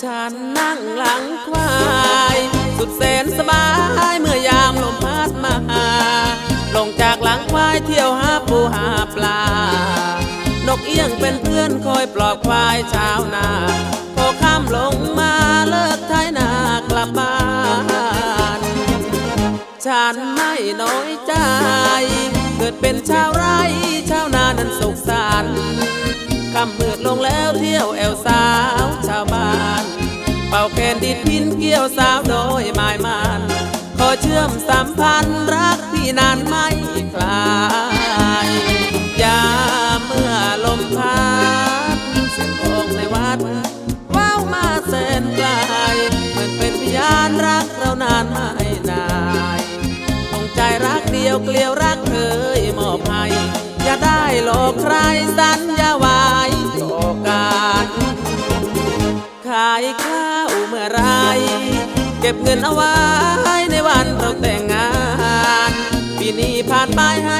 ฉันนั่งหลังควายสุดแสนสบายเมื่อยามลมพัดมาลงจากหลังควายเที่ยวหาปูหาปลานกเอี้ยงเป็นเพื่อนคอยปลอบควายชาวนาพอค่ำลงมาเลิกไถนากลับบ้านฉันไม่น้อยใจเกิดเป็นชาวไร่ชาวนานั้นสุขสันต์ค่ำมืดลงแล้วเที่ยวแอวสาวชาวบ้านเป่าแคนดิดพินเกี่ยวสาวโดยหมายมันขอเชื่อมสัมพันธ์รักพี่นานไม่คลายยามเมื่อลมพัดเสียงโองในวัดว้าวมาแสนไกลเหมือนเป็นพยานรักเรานานไม่นายคงใจรักเดียวเกลียวรักเคยมอบให้อย่าได้หลอกใครสัญญาไว้ต่อกันขายข้าวเมื่อไรเก็บเงินเอาไว้ในวันเราแต่งงานปีนี้ผ่านไปให้